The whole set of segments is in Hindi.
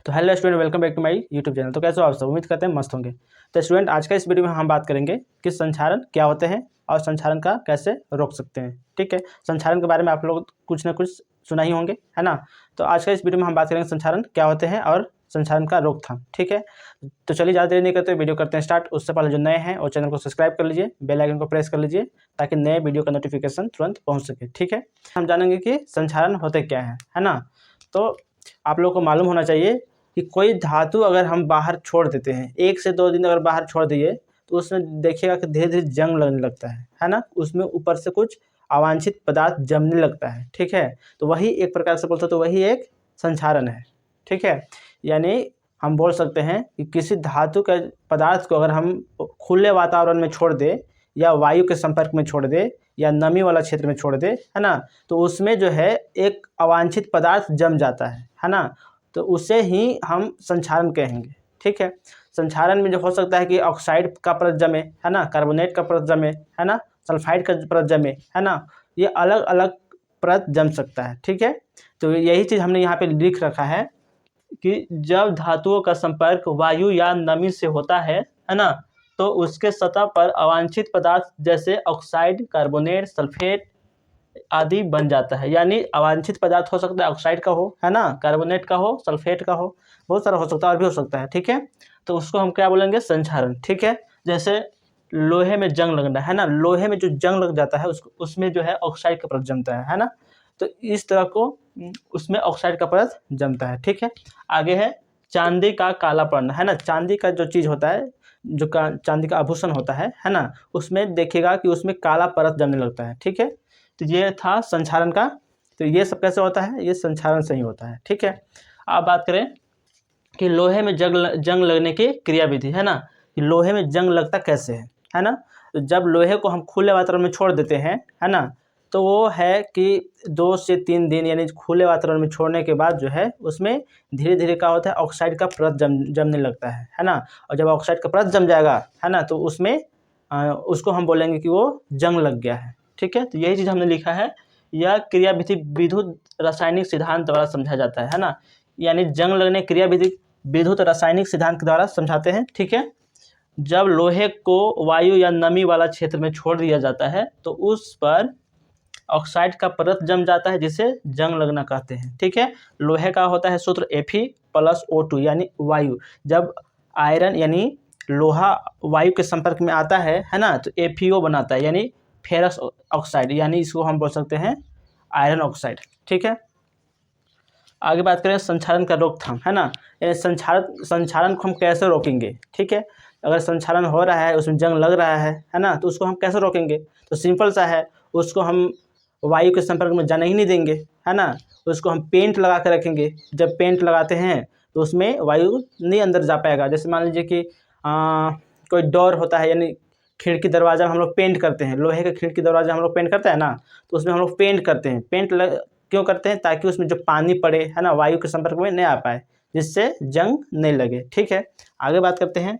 तो hello student, welcome back to my YouTube channel. तो कैसे हो आप सब? उम्मीद करते हैं मस्त होंगे। तो स्टूडेंट, आज का इस वीडियो में हम बात करेंगे कि संक्षारण क्या होते हैं और संक्षारण का कैसे रोक सकते हैं। ठीक है, संक्षारण के बारे में आप लोग कुछ ना कुछ सुना ही होंगे, है ना। तो आज का इस वीडियो में हम बात करेंगे संक्षारण क्या होते हैं और संक्षारण का रोकथाम। ठीक है, तो चलिए ज़्यादा देर नहीं करते, वीडियो करते हैं स्टार्ट। उससे पहले जो नए हैं वो चैनल को सब्सक्राइब कर लीजिए, बेल आइकन को प्रेस कर लीजिए ताकि नए वीडियो का नोटिफिकेशन तुरंत पहुँच सके। ठीक है, हम जानेंगे कि संक्षारण होते क्या है ना। तो आप लोगों को मालूम होना चाहिए कि कोई धातु अगर हम बाहर छोड़ देते हैं, 1 से 2 दिन अगर बाहर छोड़ दिए तो उसमें देखिएगा कि धीरे धीरे जंग लगने लगता है ना। उसमें ऊपर से कुछ अवांछित पदार्थ जमने लगता है। ठीक है, तो वही एक प्रकार से बोलते तो वही एक संक्षारण है। ठीक है, यानी हम बोल सकते हैं कि किसी धातु के पदार्थ को अगर हम खुले वातावरण में छोड़ दें या वायु के संपर्क में छोड़ दें या नमी वाला क्षेत्र में छोड़ दें, है ना, तो उसमें जो है एक अवांछित पदार्थ जम जाता है ना। तो उसे ही हम संक्षारण कहेंगे। ठीक है, संक्षारण में जो हो सकता है कि ऑक्साइड का परत जमे, है ना, कार्बोनेट का परत जमे, है ना, सल्फाइड का परत जमे, है ना, ये अलग अलग परत जम सकता है। ठीक है, तो यही चीज़ हमने यहाँ पे लिख रखा है कि जब धातुओं का संपर्क वायु या नमी से होता है ना, तो उसके सतह पर अवांछित पदार्थ जैसे ऑक्साइड, कार्बोनेट, सल्फेट आदि बन जाता है। यानी अवांछित पदार्थ हो सकता है ऑक्साइड का हो, है ना, कार्बोनेट का हो, सल्फेट का हो, बहुत सारा हो सकता है और भी हो सकता है। ठीक है, तो उसको हम क्या बोलेंगे? संक्षारण। ठीक है, जैसे लोहे में जंग लगना, है ना, लोहे में जो जंग लग जाता है उसको उसमें जो है ऑक्साइड का परत जमता है ना। तो इस तरह को उसमें ऑक्साइड का परत जमता है। ठीक है, आगे है चांदी का काला पड़ना, है ना। चांदी का जो चीज़ होता है, जो चांदी का आभूषण होता है ना, उसमें देखिएगा कि उसमें काला परत जमने लगता है। ठीक है, तो ये था संक्षारण का। तो ये सब कैसे होता है? ये संक्षारण से ही होता है। ठीक है, अब बात करें कि लोहे में जंग लगने की क्रिया विधि, है ना, कि लोहे में जंग लगता कैसे है ना। तो जब लोहे को हम खुले वातावरण में छोड़ देते हैं, है ना, तो वो है कि 2 से 3 दिन यानी खुले वातावरण में छोड़ने के बाद जो है उसमें धीरे धीरे क्या होता है, ऑक्साइड का परत जमने लगता है ना। और जब ऑक्साइड का परत जम जाएगा, है ना, तो उसमें उसको हम बोलेंगे कि वो जंग लग गया है। ठीक है, तो यही चीज़ हमने लिखा है। यह क्रिया विधि विद्युत रासायनिक सिद्धांत द्वारा समझा जाता है ना। यानी जंग लगने क्रिया विधि विद्युत रासायनिक सिद्धांत के द्वारा समझाते हैं। ठीक है, जब लोहे को वायु या नमी वाला क्षेत्र में छोड़ दिया जाता है तो उस पर ऑक्साइड का परत जम जाता है जिसे जंग लगना कहते हैं। ठीक है, लोहे का होता है सूत्र Fe+O2 यानी वायु। जब आयरन यानी लोहा वायु के संपर्क में आता है ना, तो FeO बनाता है यानी फेरस ऑक्साइड, यानी इसको हम बोल सकते हैं आयरन ऑक्साइड। ठीक है, आगे बात करें संक्षारण का रोकथाम, है ना। संक्षारण को हम कैसे रोकेंगे? ठीक है, अगर संक्षारण हो रहा है, उसमें जंग लग रहा है ना, तो उसको हम कैसे रोकेंगे? तो सिंपल सा है, उसको हम वायु के संपर्क में जाने ही नहीं देंगे, है ना। उसको हम पेंट लगा कर रखेंगे। जब पेंट लगाते हैं तो उसमें वायु नहीं अंदर जा पाएगा। जैसे मान लीजिए कि कोई डोर होता है, यानी खिड़की दरवाजा हम लोग पेंट करते हैं, लोहे का खिड़की दरवाजा हम लोग पेंट करते हैं ना, तो उसमें हम लोग पेंट करते हैं। क्यों करते हैं? ताकि उसमें जो पानी पड़े, है ना, वायु के संपर्क में नहीं आ पाए, जिससे जंग नहीं लगे। ठीक है, आगे बात करते हैं।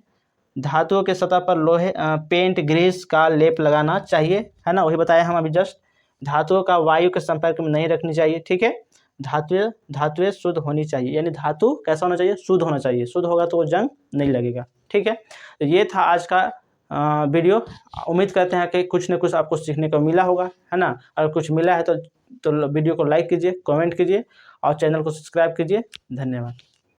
धातुओं के सतह पर लोहे पेंट ग्रीस का लेप लगाना चाहिए, है ना, वही बताया हम अभी जस्ट। धातुओं का वायु के संपर्क में नहीं रखनी चाहिए। ठीक है, धातुएं शुद्ध होनी चाहिए, यानी धातु कैसा होना चाहिए? शुद्ध होना चाहिए। शुद्ध होगा तो वो जंग नहीं लगेगा। ठीक है, तो ये था आज का वीडियो। उम्मीद करते हैं कि कुछ न कुछ आपको सीखने को मिला होगा, है ना। अगर कुछ मिला है तो वीडियो को लाइक कीजिए, कमेंट कीजिए और चैनल को सब्सक्राइब कीजिए। धन्यवाद।